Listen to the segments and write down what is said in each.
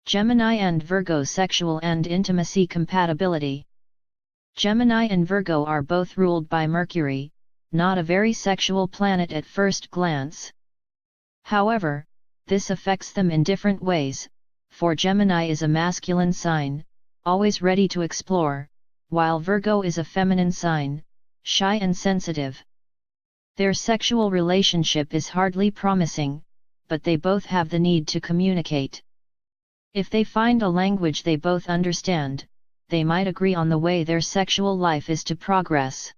Gemini and Virgo sexual and intimacy compatibility. Gemini and Virgo are both ruled by Mercury, not a very sexual planet at first glance. However, this affects them in different ways, for Gemini is a masculine sign, always ready to explore, while Virgo is a feminine sign, shy and sensitive. Their sexual relationship is hardly promising, but they both have the need to communicate. If they find a language they both understand, they might agree on the way their sexual life is to progress.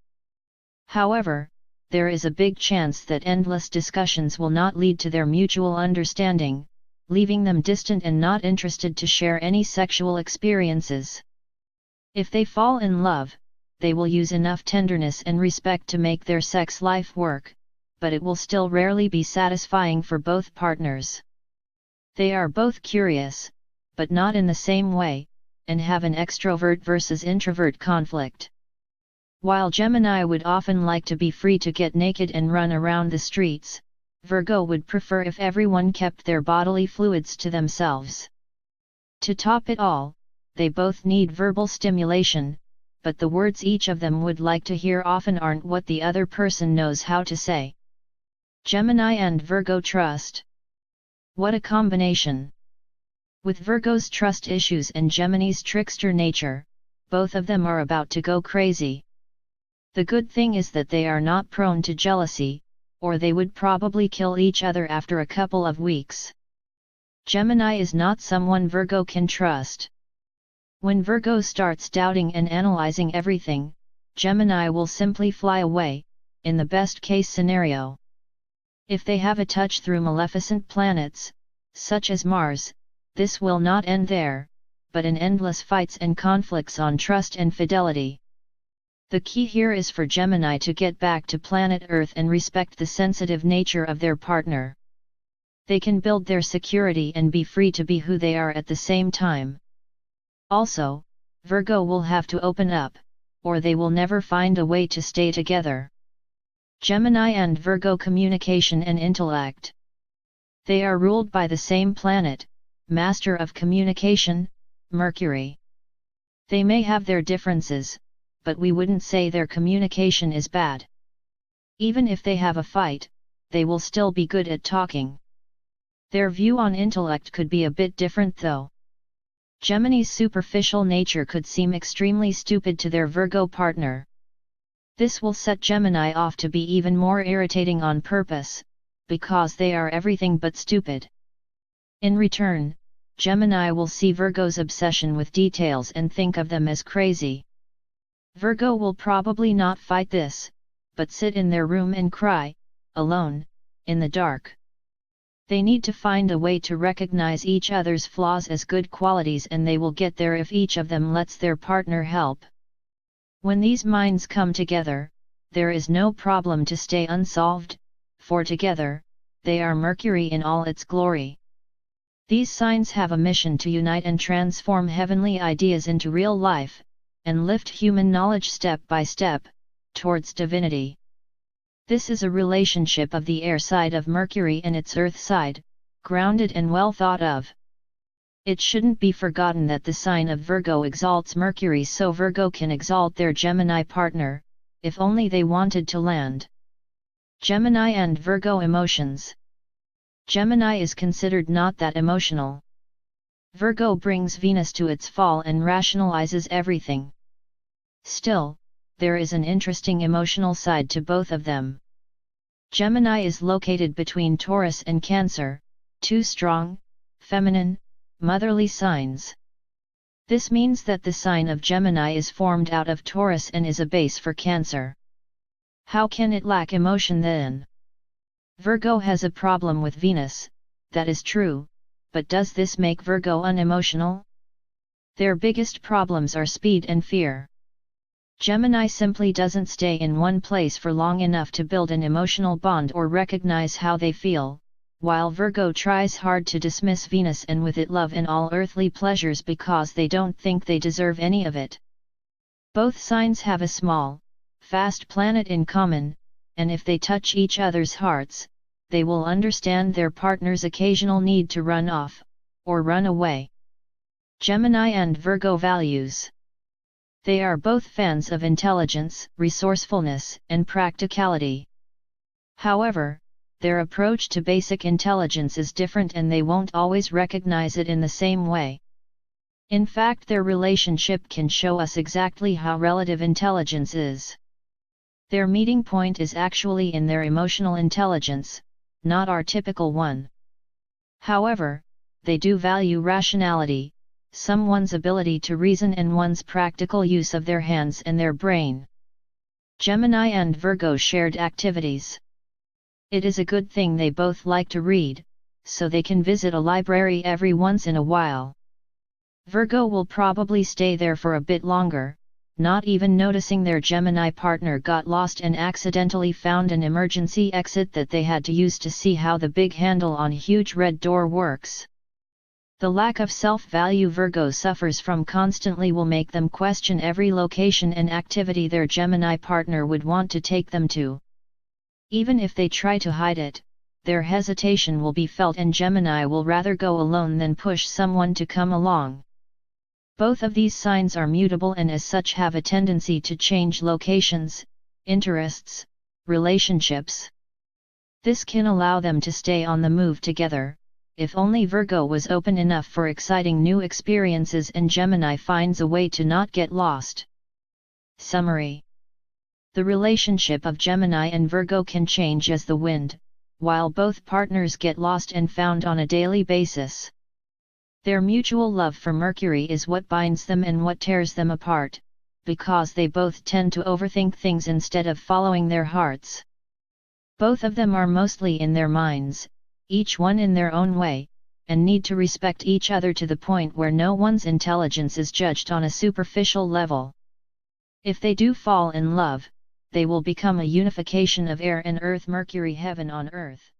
However, there is a big chance that endless discussions will not lead to their mutual understanding, leaving them distant and not interested to share any sexual experiences. If they fall in love, they will use enough tenderness and respect to make their sex life work, but it will still rarely be satisfying for both partners. They are both curious, but not in the same way, and have an extrovert versus introvert conflict. While Gemini would often like to be free to get naked and run around the streets, Virgo would prefer if everyone kept their bodily fluids to themselves. To top it all, they both need verbal stimulation, but the words each of them would like to hear often aren't what the other person knows how to say. Gemini and Virgo trust. What a combination! With Virgo's trust issues and Gemini's trickster nature, both of them are about to go crazy. The good thing is that they are not prone to jealousy, or they would probably kill each other after a couple of weeks. Gemini is not someone Virgo can trust. When Virgo starts doubting and analyzing everything, Gemini will simply fly away, in the best case scenario. If they have a touch through maleficent planets, such as Mars, this will not end there, but in endless fights and conflicts on trust and fidelity. The key here is for Gemini to get back to planet Earth and respect the sensitive nature of their partner. They can build their security and be free to be who they are at the same time. Also, Virgo will have to open up, or they will never find a way to stay together. Gemini and Virgo communication and intellect. They are ruled by the same planet, master of communication, Mercury. They may have their differences, but we wouldn't say their communication is bad. Even if they have a fight, they will still be good at talking. Their view on intellect could be a bit different though. Gemini's superficial nature could seem extremely stupid to their Virgo partner. This will set Gemini off to be even more irritating on purpose, because they are everything but stupid. In return, Gemini will see Virgo's obsession with details and think of them as crazy. Virgo will probably not fight this, but sit in their room and cry, alone, in the dark. They need to find a way to recognize each other's flaws as good qualities, and they will get there if each of them lets their partner help. When these minds come together, there is no problem to stay unsolved, for together, they are Mercury in all its glory. These signs have a mission to unite and transform heavenly ideas into real life, and lift human knowledge step by step, towards divinity. This is a relationship of the air side of Mercury and its earth side, grounded and well thought of. It shouldn't be forgotten that the sign of Virgo exalts Mercury so Virgo can exalt their Gemini partner, if only they wanted to land. Gemini and Virgo emotions. Gemini is considered not that emotional. Virgo brings Venus to its fall and rationalizes everything. Still, there is an interesting emotional side to both of them. Gemini is located between Taurus and Cancer, two strong, feminine, motherly signs. This means that the sign of Gemini is formed out of Taurus and is a base for Cancer. How can it lack emotion then? Virgo has a problem with Venus, that is true, but does this make Virgo unemotional? Their biggest problems are speed and fear. Gemini simply doesn't stay in one place for long enough to build an emotional bond or recognize how they feel, while Virgo tries hard to dismiss Venus and with it love and all earthly pleasures because they don't think they deserve any of it. Both signs have a small, fast planet in common, and if they touch each other's hearts, they will understand their partner's occasional need to run off, or run away. Gemini and Virgo values. They are both fans of intelligence, resourcefulness, and practicality. However, their approach to basic intelligence is different and they won't always recognize it in the same way. In fact, their relationship can show us exactly how relative intelligence is. Their meeting point is actually in their emotional intelligence, not our typical one. However, they do value rationality, someone's ability to reason and one's practical use of their hands and their brain. Gemini and Virgo shared activities. It is a good thing they both like to read, so they can visit a library every once in a while. Virgo will probably stay there for a bit longer, not even noticing their Gemini partner got lost and accidentally found an emergency exit that they had to use to see how the big handle on huge red door works. The lack of self-value Virgo suffers from constantly will make them question every location and activity their Gemini partner would want to take them to. Even if they try to hide it, their hesitation will be felt and Gemini will rather go alone than push someone to come along. Both of these signs are mutable and as such have a tendency to change locations, interests, relationships. This can allow them to stay on the move together, if only Virgo was open enough for exciting new experiences and Gemini finds a way to not get lost. Summary. The relationship of Gemini and Virgo can change as the wind, while both partners get lost and found on a daily basis. Their mutual love for Mercury is what binds them and what tears them apart, because they both tend to overthink things instead of following their hearts. Both of them are mostly in their minds, each one in their own way, and need to respect each other to the point where no one's intelligence is judged on a superficial level. If they do fall in love, they will become a unification of air and earth, Mercury, heaven on earth.